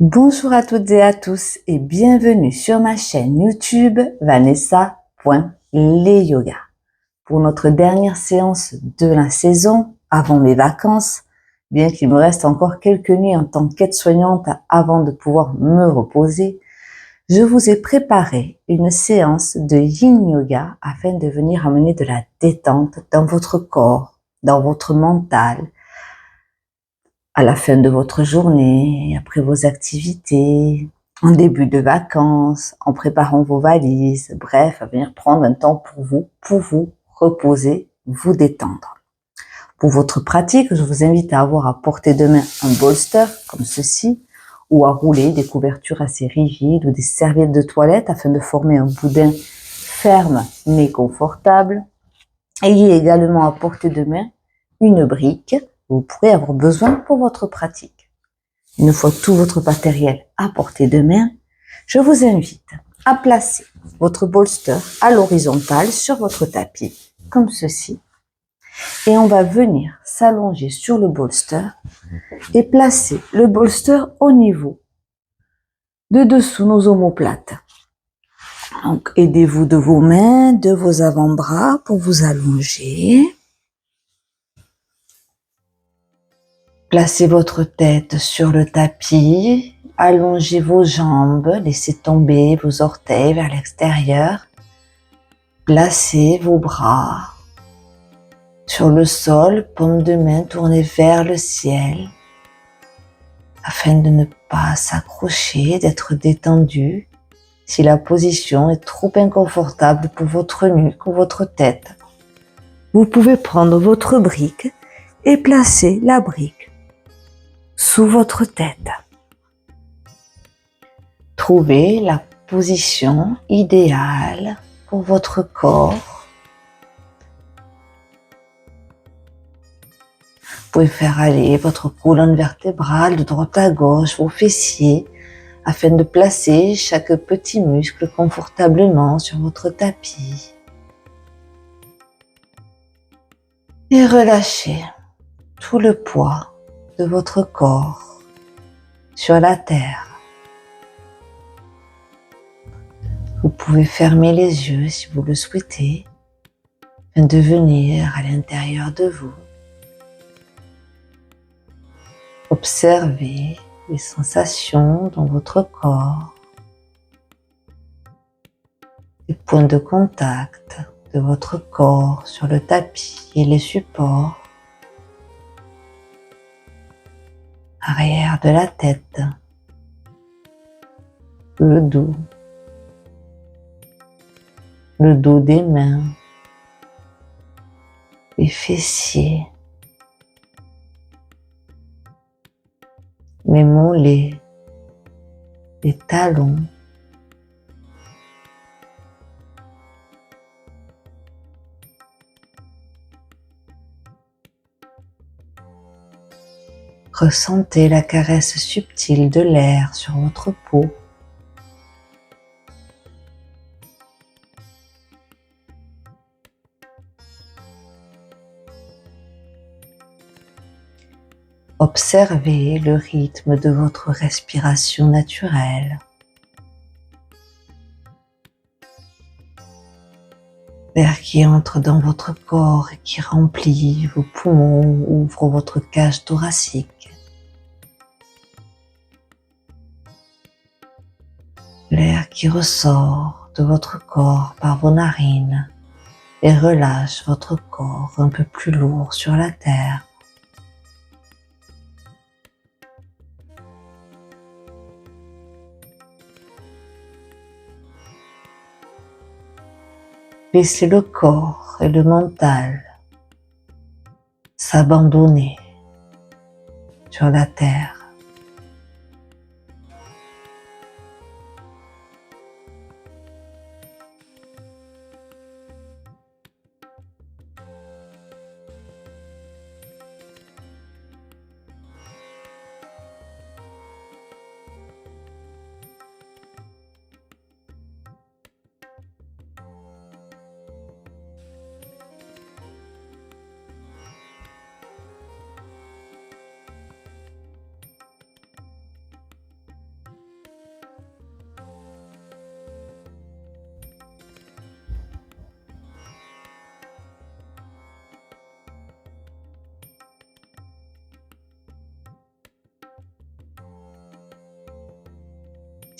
Bonjour à toutes et à tous et bienvenue sur ma chaîne YouTube Vanessa.leyoga. Pour notre dernière séance de la saison avant mes vacances, bien qu'il me reste encore quelques nuits en tant qu'aide-soignante avant de pouvoir me reposer, je vous ai préparé une séance de Yin Yoga afin de venir amener de la détente dans votre corps, dans votre mental, à la fin de votre journée, après vos activités, en début de vacances, en préparant vos valises, bref, à venir prendre un temps pour vous reposer, vous détendre. Pour votre pratique, je vous invite à avoir à portée de main un bolster comme ceci, ou à rouler des couvertures assez rigides ou des serviettes de toilette afin de former un boudin ferme mais confortable. Ayez également à portée de main une brique vous pourrez avoir besoin pour votre pratique. Une fois tout votre matériel à portée de main, je vous invite à placer votre bolster à l'horizontale sur votre tapis, comme ceci. Et on va venir s'allonger sur le bolster et placer le bolster au niveau de dessous nos omoplates. Donc, aidez-vous de vos mains, de vos avant-bras pour vous allonger. Placez votre tête sur le tapis, allongez vos jambes, laissez tomber vos orteils vers l'extérieur. Placez vos bras sur le sol, paume de main tournée vers le ciel, afin de ne pas s'accrocher, d'être détendu. Si la position est trop inconfortable pour votre nuque ou votre tête, vous pouvez prendre votre brique et placer la brique sous votre tête. Trouvez la position idéale pour votre corps. Vous pouvez faire aller votre colonne vertébrale de droite à gauche, vos fessiers, afin de placer chaque petit muscle confortablement sur votre tapis. Et relâchez tout le poids de votre corps sur la terre. Vous pouvez fermer les yeux si vous le souhaitez, afin de venir à l'intérieur de vous. Observez les sensations dans votre corps, les points de contact de votre corps sur le tapis et les supports, arrière de la tête, le dos des mains, les fessiers, les mollets, les talons, ressentez la caresse subtile de l'air sur votre peau. Observez le rythme de votre respiration naturelle. L'air qui entre dans votre corps et qui remplit vos poumons, ouvre votre cage thoracique. L'air qui ressort de votre corps par vos narines et relâche votre corps un peu plus lourd sur la terre. Laissez le corps et le mental s'abandonner sur la terre.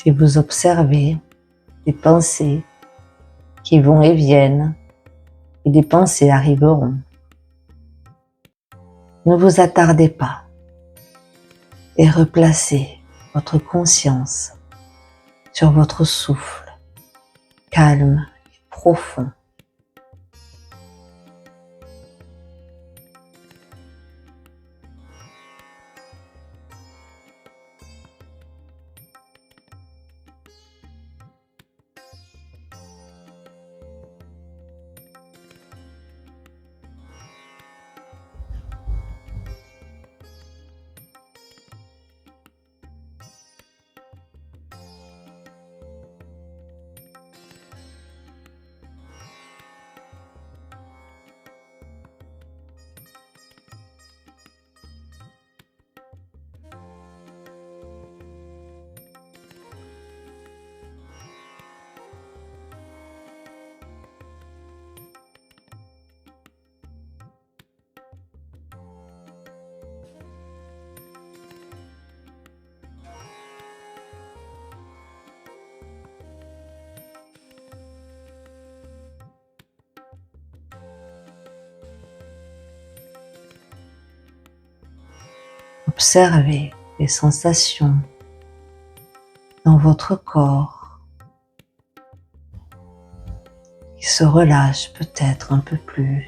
Si vous observez des pensées qui vont et viennent, et des pensées arriveront, ne vous attardez pas et replacez votre conscience sur votre souffle, calme et profond. Observez les sensations dans votre corps qui se relâchent peut-être un peu plus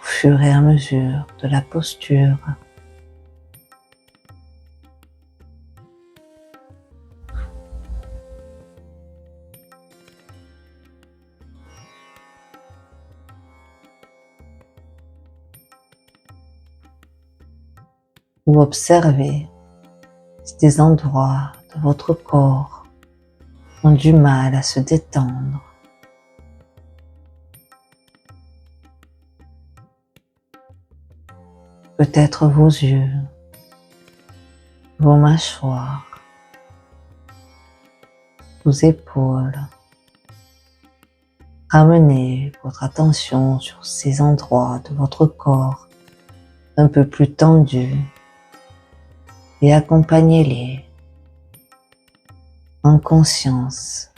au fur et à mesure de la posture. Ou observez si des endroits de votre corps ont du mal à se détendre. Peut-être vos yeux, vos mâchoires, vos épaules. Ramenez votre attention sur ces endroits de votre corps un peu plus tendus et accompagnez-les en conscience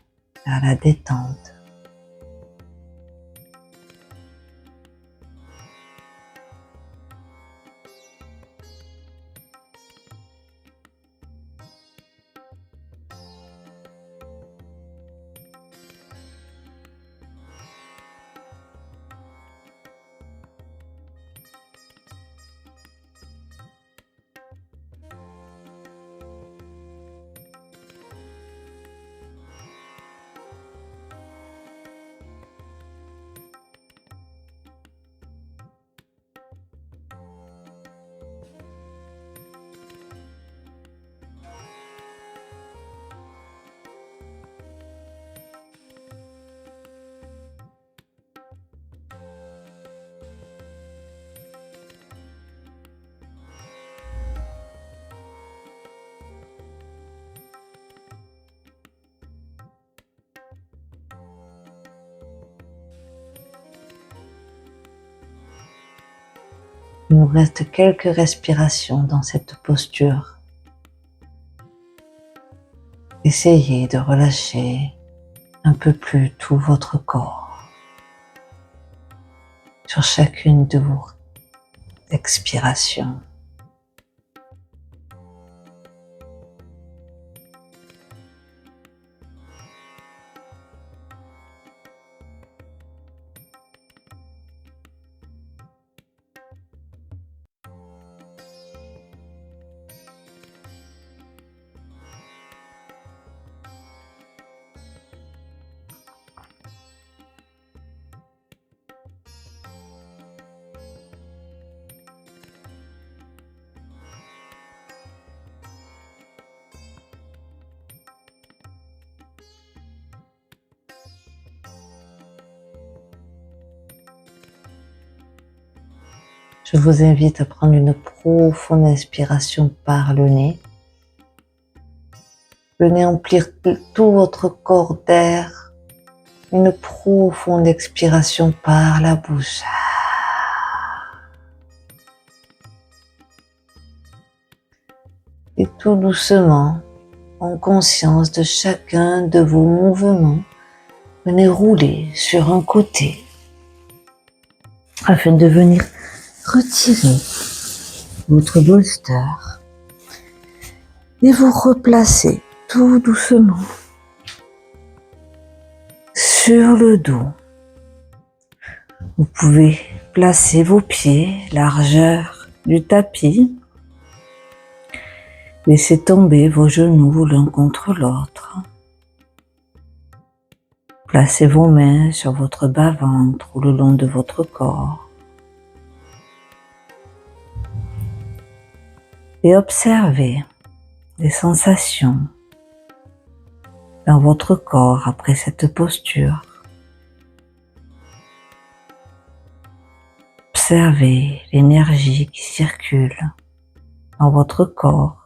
vers la détente. Il nous reste quelques respirations dans cette posture. Essayez de relâcher un peu plus tout votre corps sur chacune de vos expirations. Je vous invite à prendre une profonde inspiration par le nez. Venez emplir tout votre corps d'air. Une profonde expiration par la bouche. Et tout doucement, en conscience de chacun de vos mouvements. Venez rouler sur un côté afin de venir retirer votre bolster et vous replacer tout doucement sur le dos. Vous pouvez placer vos pieds largeur du tapis. Laissez tomber vos genoux l'un contre l'autre. Placez vos mains sur votre bas-ventre ou le long de votre corps. Et observez les sensations dans votre corps après cette posture. Observez l'énergie qui circule dans votre corps.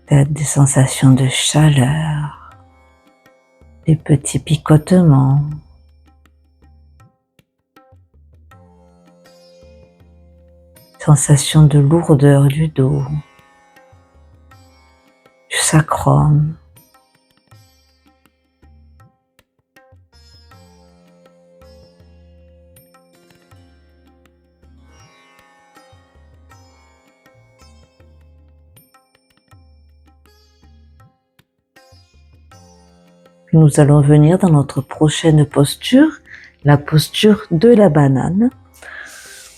Peut-être des sensations de chaleur, des petits picotements, sensation de lourdeur du dos, du sacrum. Puis nous allons venir dans notre prochaine posture, la posture de la banane.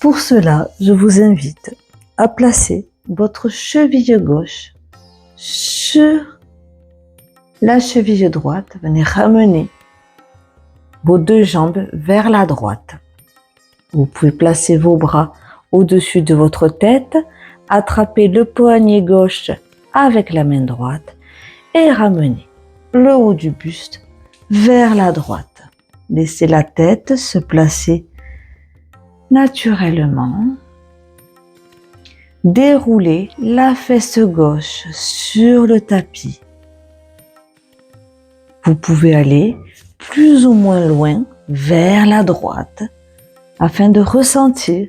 Pour cela, je vous invite à placer votre cheville gauche sur la cheville droite. Venez ramener vos deux jambes vers la droite. Vous pouvez placer vos bras au-dessus de votre tête, attraper le poignet gauche avec la main droite et ramener le haut du buste vers la droite. Laissez la tête se placer naturellement. Déroulez la fesse gauche sur le tapis. Vous pouvez aller plus ou moins loin vers la droite afin de ressentir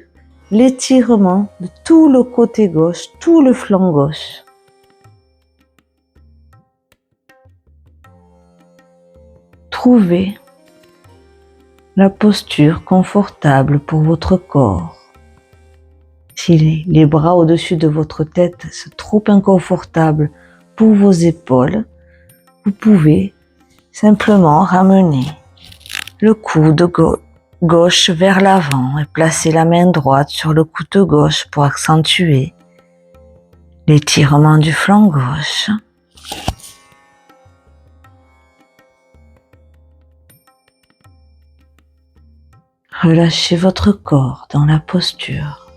l'étirement de tout le côté gauche, tout le flanc gauche. Trouvez la posture confortable pour votre corps. Si les bras au-dessus de votre tête sont trop inconfortables pour vos épaules, vous pouvez simplement ramener le coude gauche vers l'avant et placer la main droite sur le coude gauche pour accentuer l'étirement du flanc gauche. Relâchez votre corps dans la posture.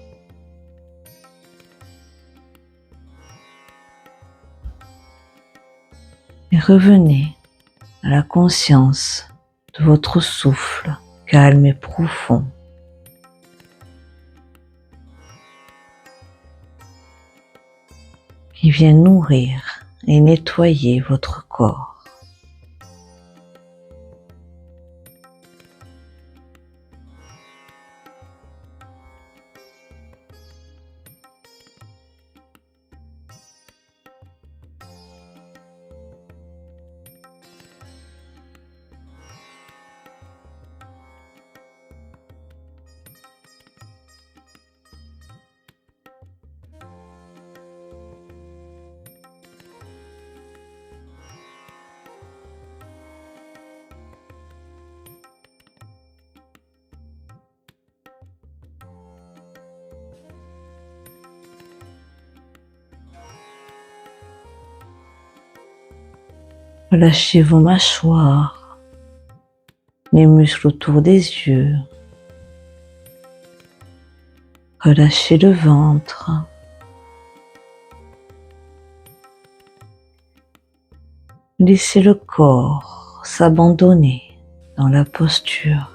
Et revenez à la conscience de votre souffle calme et profond. Qui vient nourrir et nettoyer votre corps. Relâchez vos mâchoires, les muscles autour des yeux. Relâchez le ventre. Laissez le corps s'abandonner dans la posture.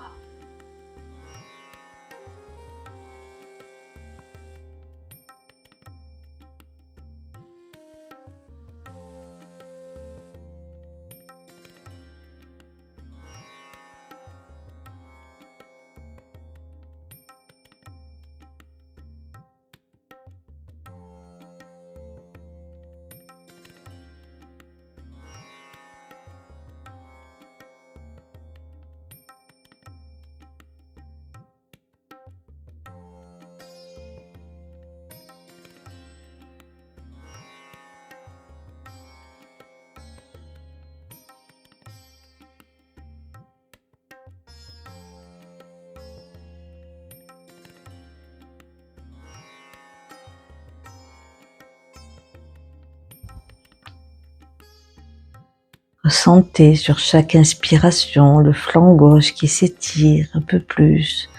Ressentez sur chaque inspiration le flanc gauche qui s'étire un peu plus,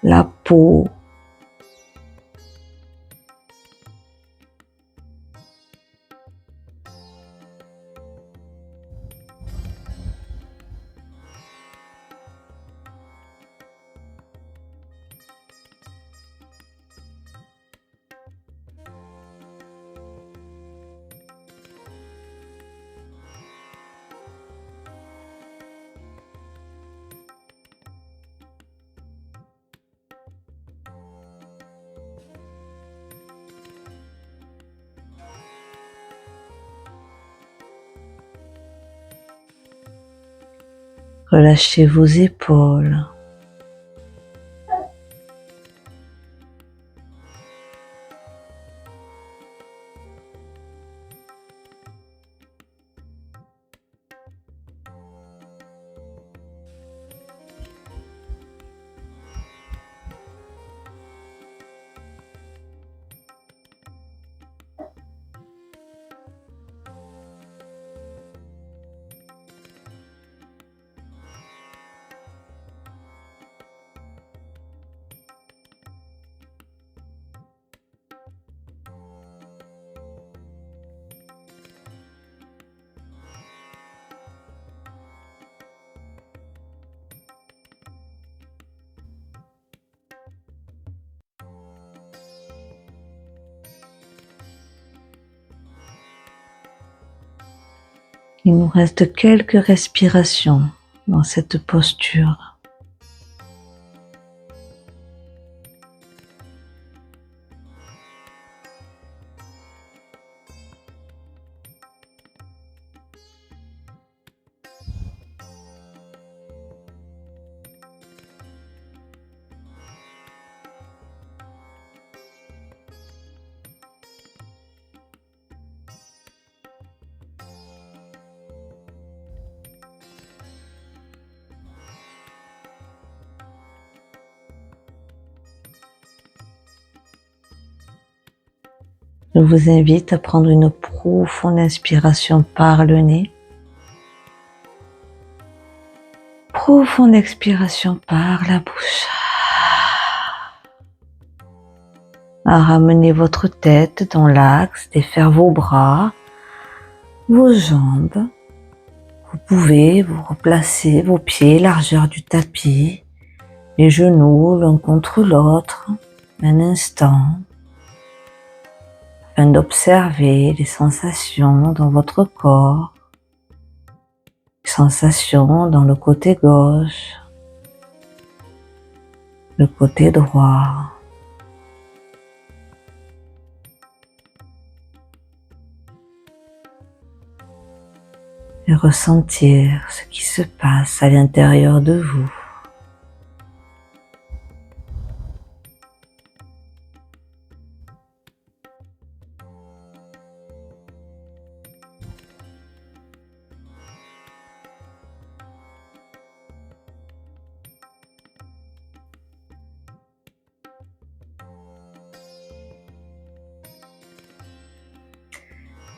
la peau. Relâchez vos épaules. Il nous reste quelques respirations dans cette posture. Je vous invite à prendre une profonde inspiration par le nez. Profonde expiration par la bouche. À ramener votre tête dans l'axe, défaire vos bras, vos jambes. Vous pouvez vous replacer vos pieds largeur du tapis, les genoux l'un contre l'autre, un instant, afin d'observer les sensations dans votre corps, les sensations dans le côté gauche, le côté droit. Et ressentir ce qui se passe à l'intérieur de vous.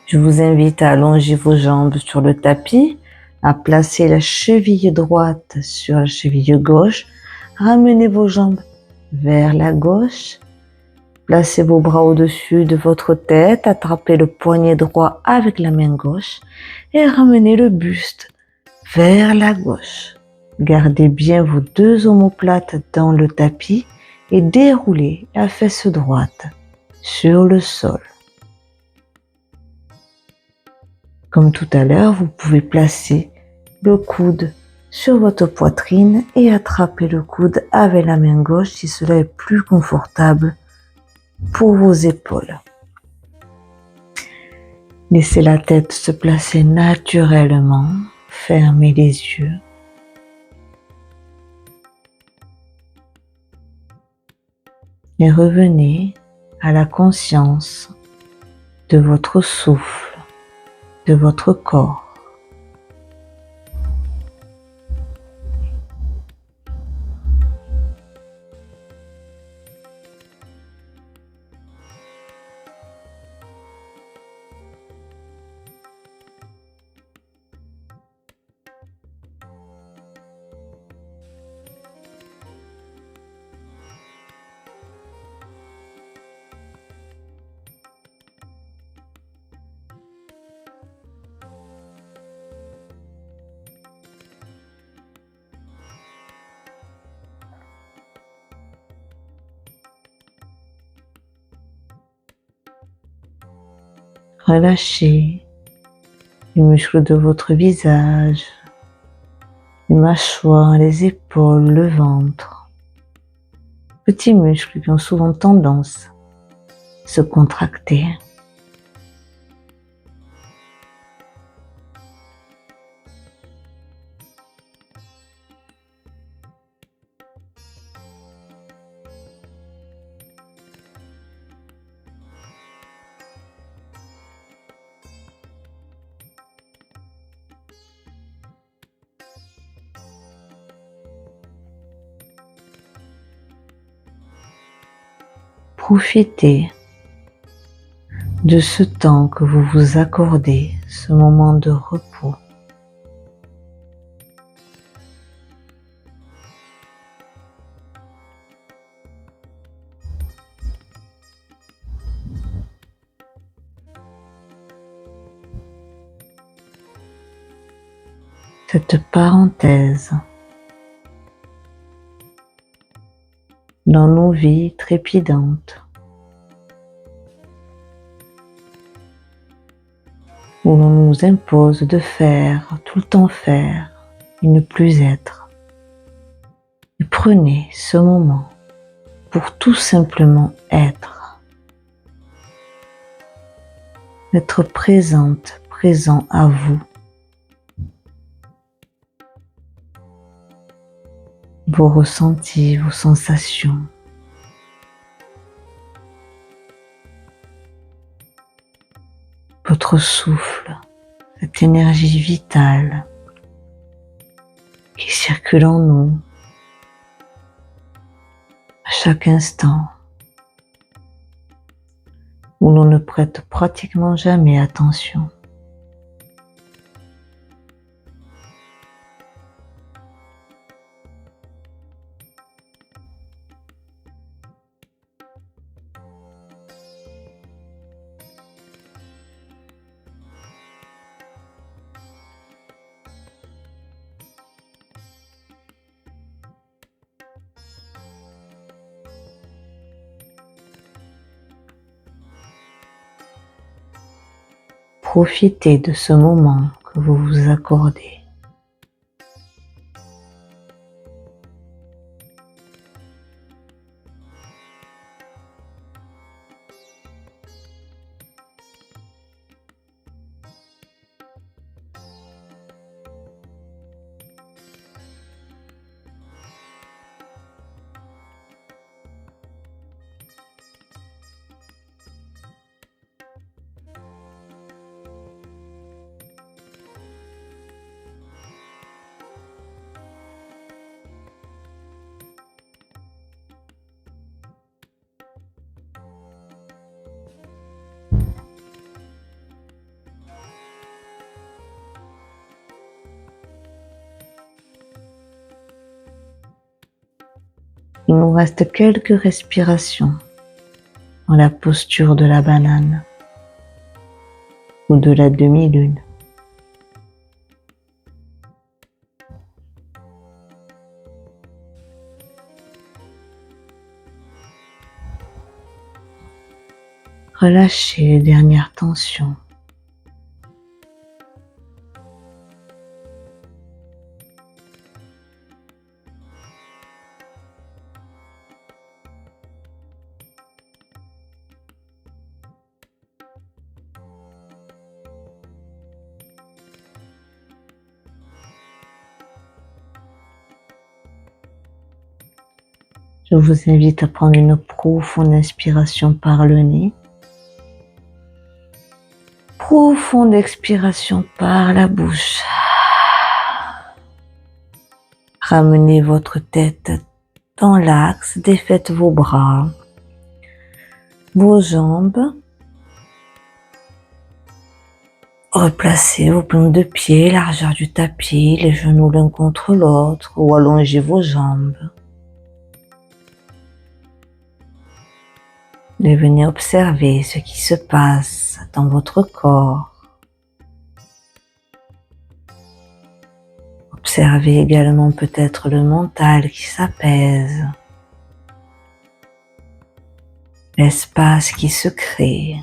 Je vous invite à allonger vos jambes sur le tapis, à placer la cheville droite sur la cheville gauche, ramenez vos jambes vers la gauche, placez vos bras au-dessus de votre tête, attrapez le poignet droit avec la main gauche et ramenez le buste vers la gauche. Gardez bien vos deux omoplates dans le tapis et déroulez la fesse droite sur le sol. Comme tout à l'heure, vous pouvez placer le coude sur votre poitrine et attraper le coude avec la main gauche si cela est plus confortable pour vos épaules. Laissez la tête se placer naturellement, fermez les yeux. Et revenez à la conscience de votre souffle, de votre corps. Relâchez les muscles de votre visage, les mâchoires, les épaules, le ventre. Petits muscles qui ont souvent tendance à se contracter. Profitez de ce temps que vous vous accordez, ce moment de repos. Cette parenthèse dans nos vies trépidantes, où l'on nous impose de faire, tout le temps faire, et ne plus être. Et prenez ce moment pour tout simplement être. Être présente, présent à vous. Vos ressentis, vos sensations. Votre souffle, cette énergie vitale qui circule en nous à chaque instant, où l'on ne prête pratiquement jamais attention. Profitez de ce moment que vous vous accordez. Il nous reste quelques respirations dans la posture de la banane ou de la demi-lune. Relâchez les dernières tensions. Je vous invite à prendre une profonde inspiration par le nez. Profonde expiration par la bouche. Ramenez votre tête dans l'axe, défaites vos bras, vos jambes. Replacez vos paumes de pied, largeur du tapis, les genoux l'un contre l'autre ou allongez vos jambes. Et venez observer ce qui se passe dans votre corps. Observez également peut-être le mental qui s'apaise, l'espace qui se crée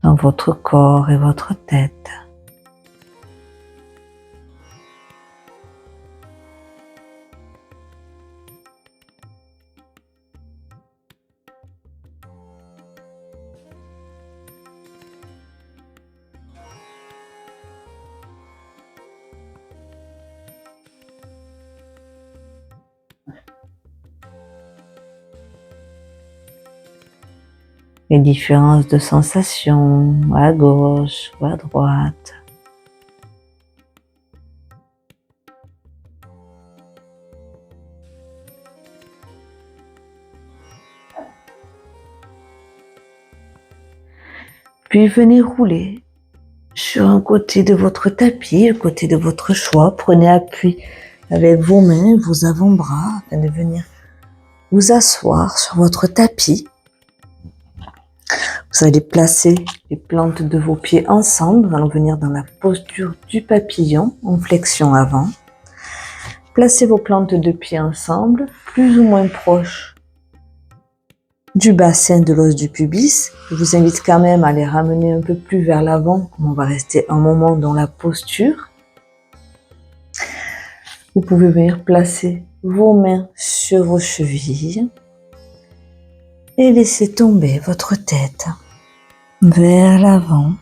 dans votre corps et votre tête. Les différences de sensations à gauche ou à droite. Puis venez rouler sur un côté de votre tapis, le côté de votre choix. Prenez appui avec vos mains, vos avant-bras, afin de venir vous asseoir sur votre tapis. Vous allez placer les plantes de vos pieds ensemble. Nous allons venir dans la posture du papillon en flexion avant. Placez vos plantes de pieds ensemble, plus ou moins proches du bassin de l'os du pubis. Je vous invite quand même à les ramener un peu plus vers l'avant, comme on va rester un moment dans la posture. Vous pouvez venir placer vos mains sur vos chevilles et laisser tomber votre tête vers l'avant.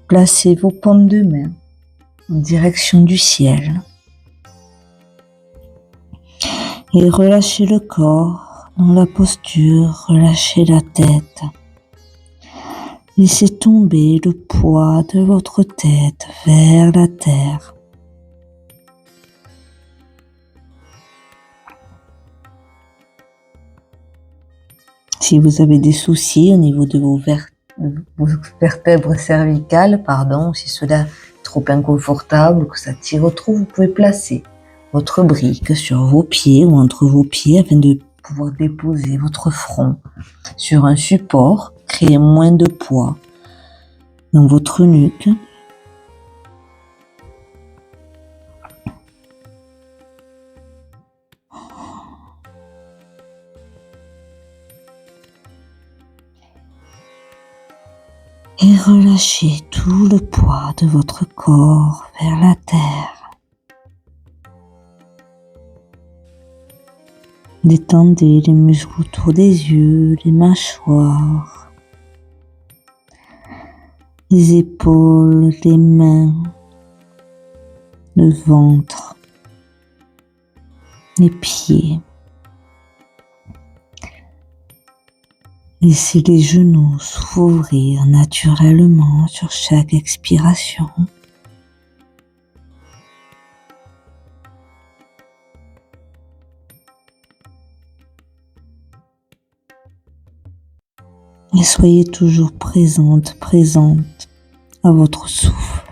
Placez vos paumes de main en direction du ciel et relâchez le corps dans la posture, relâchez la tête. Laissez tomber le poids de votre tête vers la terre. Si vous avez des soucis au niveau de vos vertèbres cervicales, si cela est trop inconfortable ou que ça tire trop, vous pouvez placer votre brique sur vos pieds ou entre vos pieds afin de pouvoir déposer votre front sur un support, créer moins de poids dans votre nuque. Et relâchez tout le poids de votre corps vers la terre. Détendez les muscles autour des yeux, les mâchoires, les épaules, les mains, le ventre, les pieds. Laissez les genoux s'ouvrir naturellement sur chaque expiration. Et soyez toujours présente à votre souffle.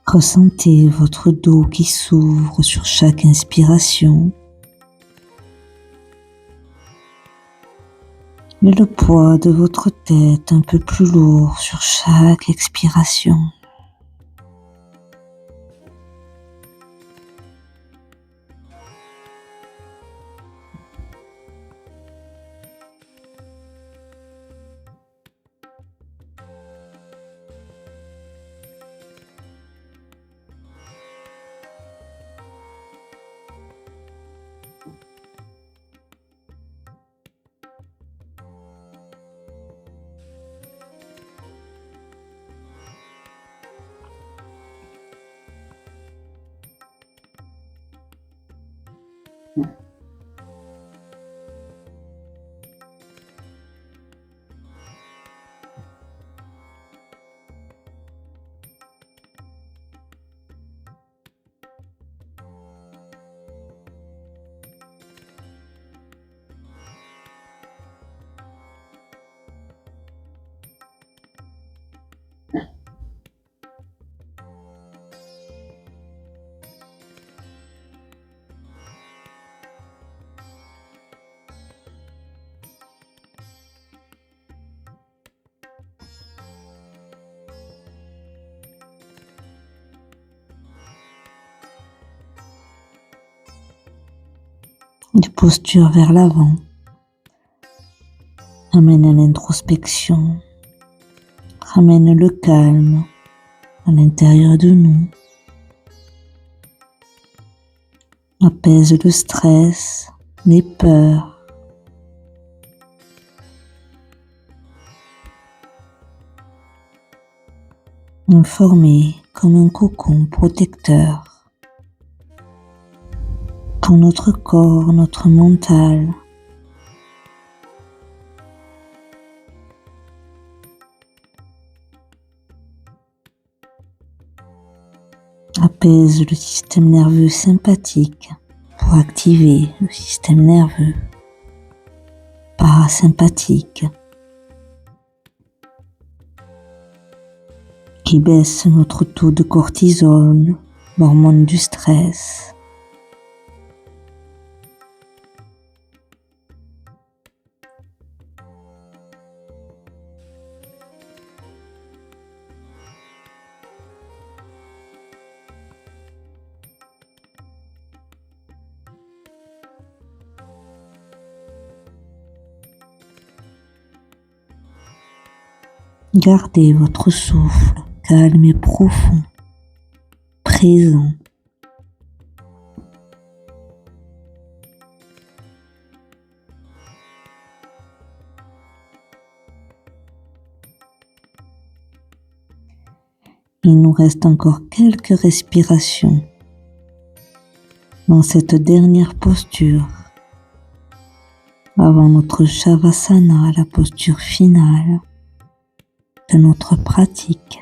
Ressentez votre dos qui s'ouvre sur chaque inspiration et le poids de votre tête un peu plus lourd sur chaque expiration. de posture vers l'avant. Ramène l'introspection, ramène le calme à l'intérieur de nous, apaise le stress, les peurs. Formé comme un cocon protecteur pour notre corps, notre mental. Apaise le système nerveux sympathique pour activer le système nerveux parasympathique qui baisse notre taux de cortisol, l'hormone du stress. Gardez votre souffle calme et profond, présent. Il nous reste encore quelques respirations dans cette dernière posture avant notre Shavasana, la posture finale de notre pratique.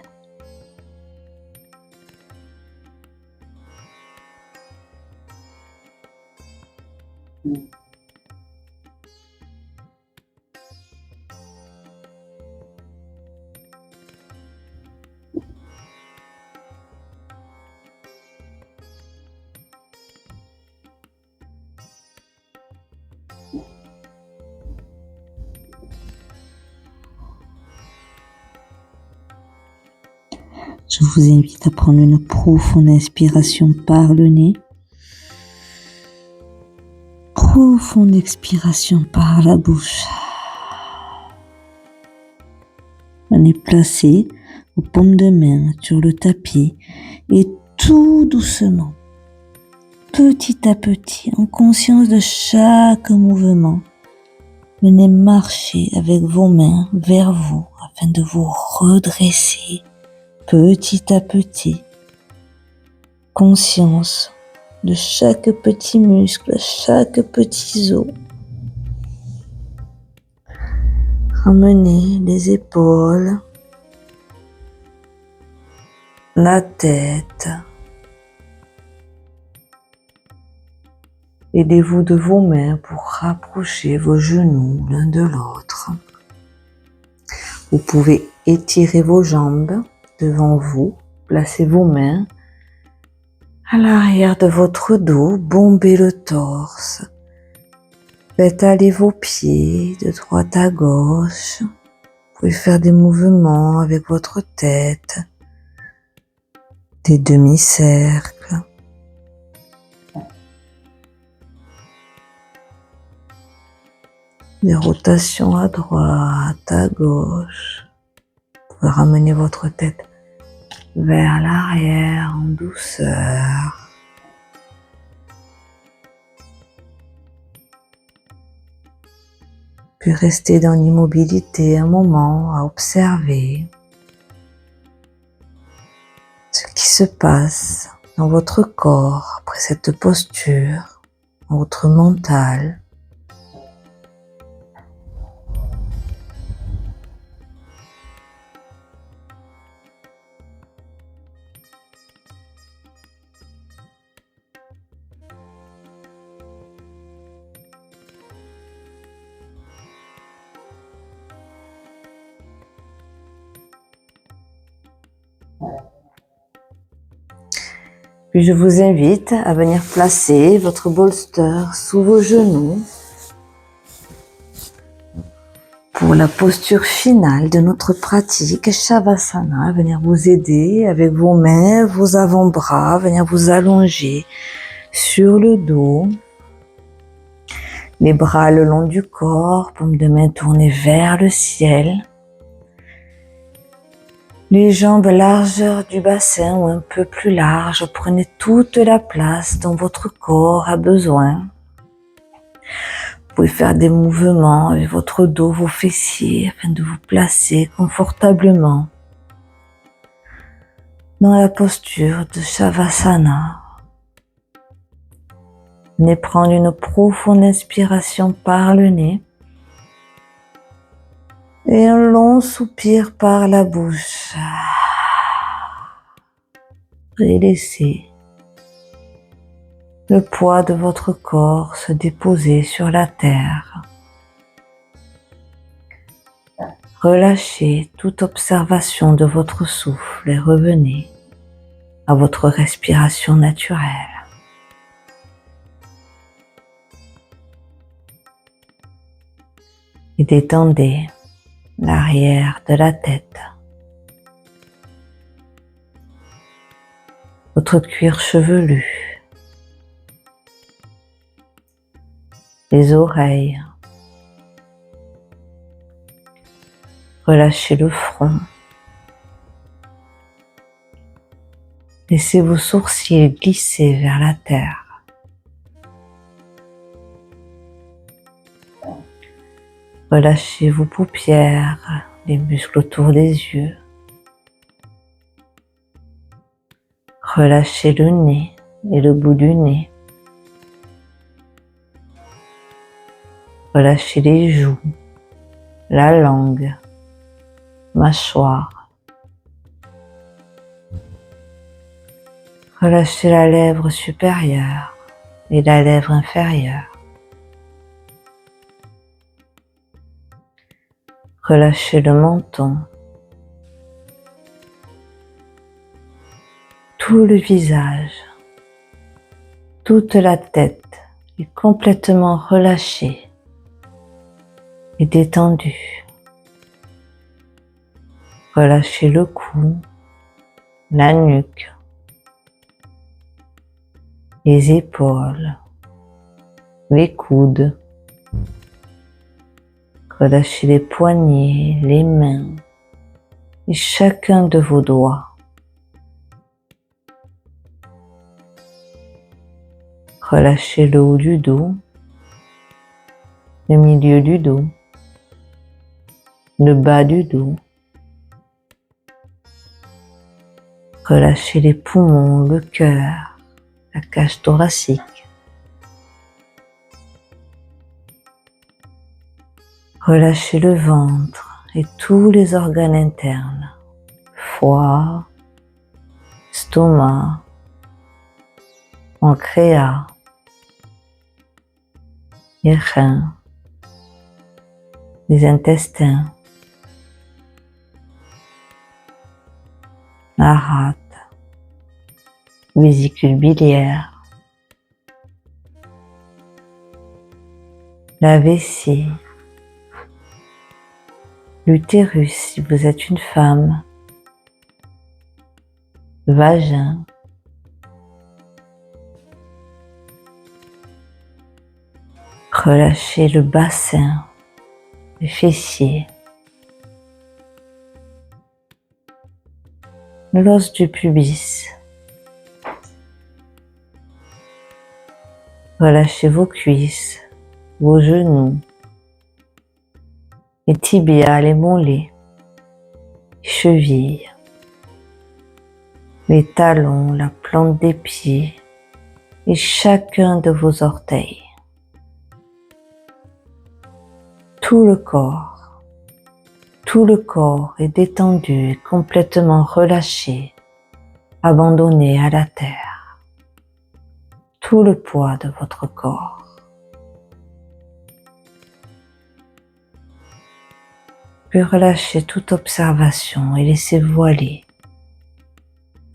Je vous invite à prendre une profonde inspiration par le nez. Profonde expiration par la bouche. On est placé aux paumes de main sur le tapis et tout doucement, petit à petit, en conscience de chaque mouvement, venez marcher avec vos mains vers vous afin de vous redresser petit à petit. Conscience de chaque petit muscle, chaque petit os. Ramenez les épaules, la tête. Aidez-vous de vos mains pour rapprocher vos genoux l'un de l'autre. Vous pouvez étirer vos jambes devant vous, placez vos mains à l'arrière de votre dos, bombez le torse. Faites aller vos pieds de droite à gauche. Vous pouvez faire des mouvements avec votre tête, des demi-cercles. Des rotations à droite, à gauche. Vous pouvez ramener votre tête vers l'arrière en douceur. Puis rester dans l'immobilité un moment à observer ce qui se passe dans votre corps après cette posture, dans votre mental. Puis je vous invite à venir placer votre bolster sous vos genoux pour la posture finale de notre pratique Shavasana. Venir vous aider avec vos mains, vos avant-bras, venir vous allonger sur le dos. Les bras le long du corps, paume de main tournée vers le ciel. Les jambes largeur du bassin ou un peu plus large, prenez toute la place dont votre corps a besoin. Vous pouvez faire des mouvements avec votre dos, vos fessiers, afin de vous placer confortablement dans la posture de Shavasana. Venez prendre une profonde inspiration par le nez et un long soupir par la bouche. Et laissez le poids de votre corps se déposer sur la terre. Relâchez toute observation de votre souffle et revenez à votre respiration naturelle. Et détendez l'arrière de la tête, votre cuir chevelu, les oreilles. Relâchez le front. Laissez vos sourcils glisser vers la terre. Relâchez vos paupières, les muscles autour des yeux. Relâchez le nez et le bout du nez. Relâchez les joues, la langue, mâchoire. Relâchez la lèvre supérieure et la lèvre inférieure. Relâchez le menton, tout le visage, toute la tête est complètement relâchée et détendue. Relâchez le cou, la nuque, les épaules, les coudes. Relâchez les poignets, les mains et chacun de vos doigts. Relâchez le haut du dos, le milieu du dos, le bas du dos. Relâchez les poumons, le cœur, la cage thoracique. Relâchez le ventre et tous les organes internes, foie, estomac, pancréas, les reins, les intestins, la rate, vésicule biliaire, la vessie, l'utérus si vous êtes une femme, le vagin, relâchez le bassin, les fessiers, l'os du pubis. Relâchez vos cuisses, vos genoux, les tibias, les mollets, les chevilles, les talons, la plante des pieds et chacun de vos orteils. Tout le corps est détendu et complètement relâché, abandonné à la terre. Tout le poids de votre corps. Puis relâchez toute observation et laissez-vous aller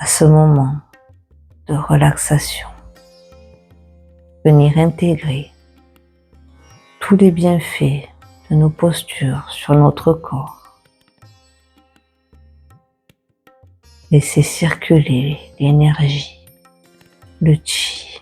à ce moment de relaxation. Venir intégrer tous les bienfaits de nos postures sur notre corps. Laissez circuler l'énergie, le chi.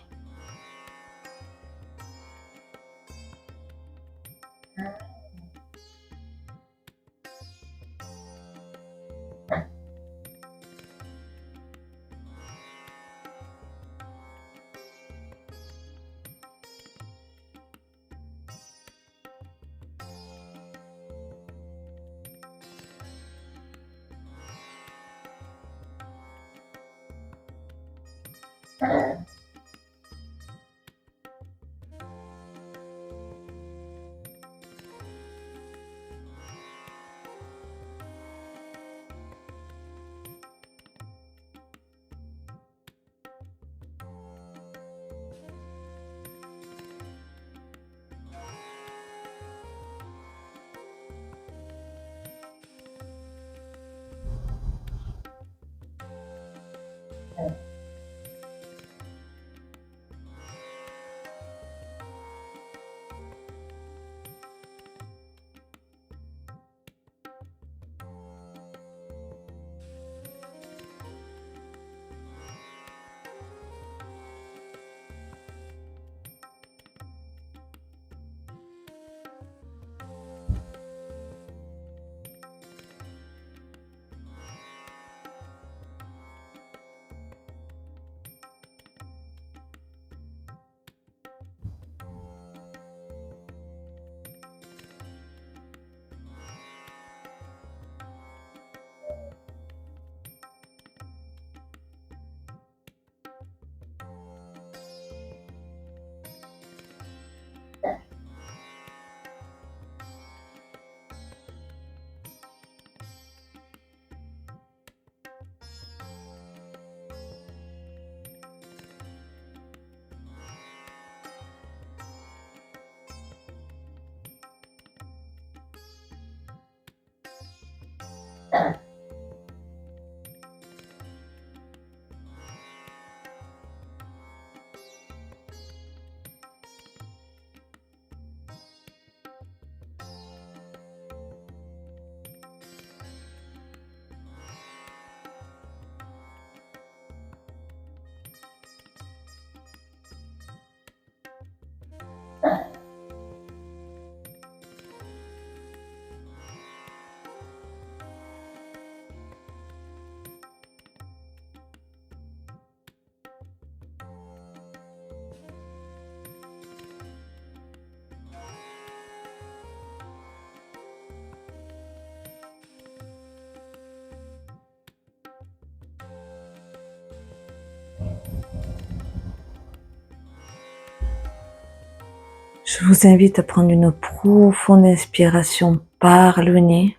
Je vous invite à prendre une profonde inspiration par le nez.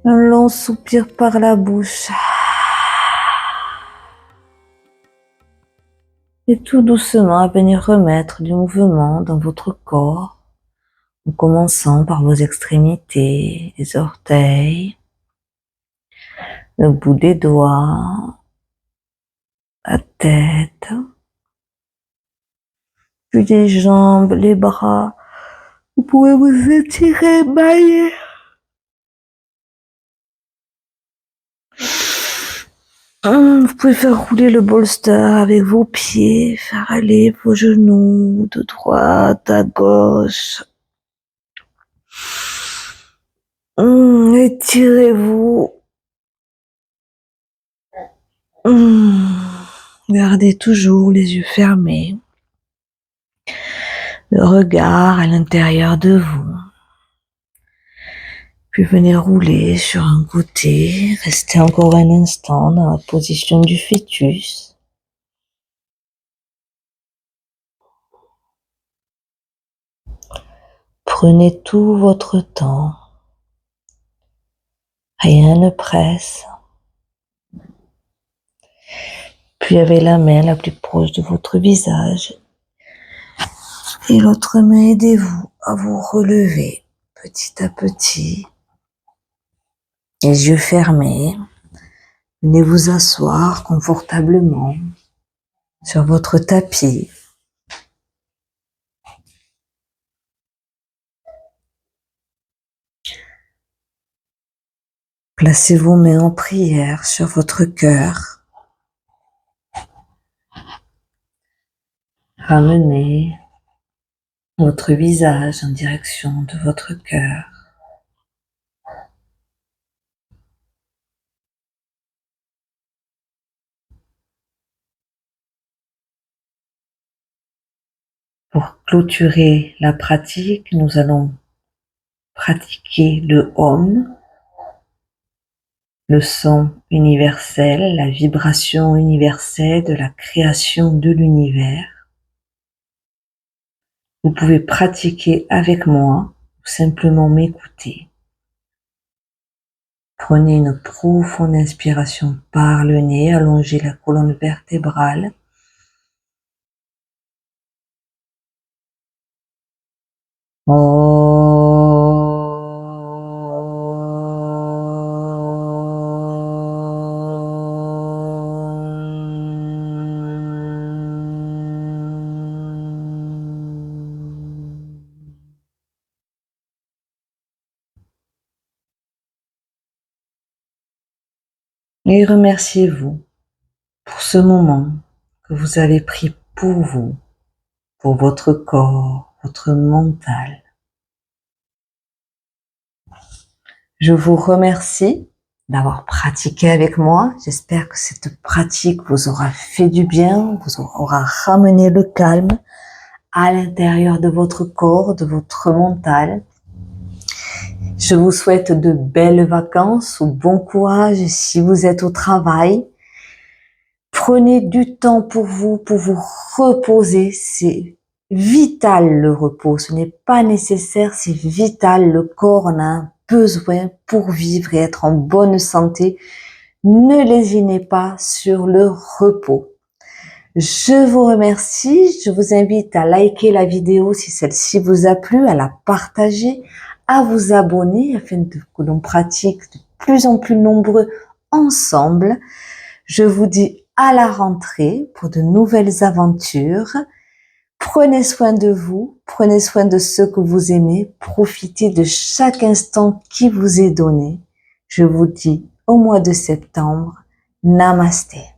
Un long soupir par la bouche. Et tout doucement à venir remettre du mouvement dans votre corps, en commençant par vos extrémités, les orteils, le bout des doigts, la tête, puis les jambes, les bras. Vous pouvez vous étirer, bailler. Vous pouvez faire rouler le bolster avec vos pieds, faire aller vos genoux de droite à gauche. Étirez-vous. Gardez toujours les yeux fermés, le regard à l'intérieur de vous. Puis venez rouler sur un côté, restez encore un instant dans la position du fœtus. Prenez tout votre temps, rien ne presse. Puis avec la main la plus proche de votre visage et l'autre main, aidez-vous à vous relever petit à petit, les yeux fermés. Venez vous asseoir confortablement sur votre tapis. Placez vos mains en prière sur votre cœur. Ramenez votre visage en direction de votre cœur. Pour clôturer la pratique, nous allons pratiquer le Om, le son universel, la vibration universelle de la création de l'univers. Vous pouvez pratiquer avec moi ou simplement m'écouter. Prenez une profonde inspiration par le nez, allongez la colonne vertébrale. Et remerciez-vous pour ce moment que vous avez pris pour vous, pour votre corps, votre mental. Je vous remercie d'avoir pratiqué avec moi. J'espère que cette pratique vous aura fait du bien, vous aura ramené le calme à l'intérieur de votre corps, de votre mental. Je vous souhaite de belles vacances ou bon courage si vous êtes au travail. Prenez du temps pour vous reposer. C'est vital le repos. Ce n'est pas nécessaire, c'est vital. Le corps en a un besoin pour vivre et être en bonne santé. Ne lésinez pas sur le repos. Je vous remercie. Je vous invite à liker la vidéo si celle-ci vous a plu, à la partager, à vous abonner afin que l'on pratique de plus en plus nombreux ensemble. Je vous dis à la rentrée pour de nouvelles aventures. Prenez soin de vous, prenez soin de ceux que vous aimez, profitez de chaque instant qui vous est donné. Je vous dis au mois de septembre, Namasté.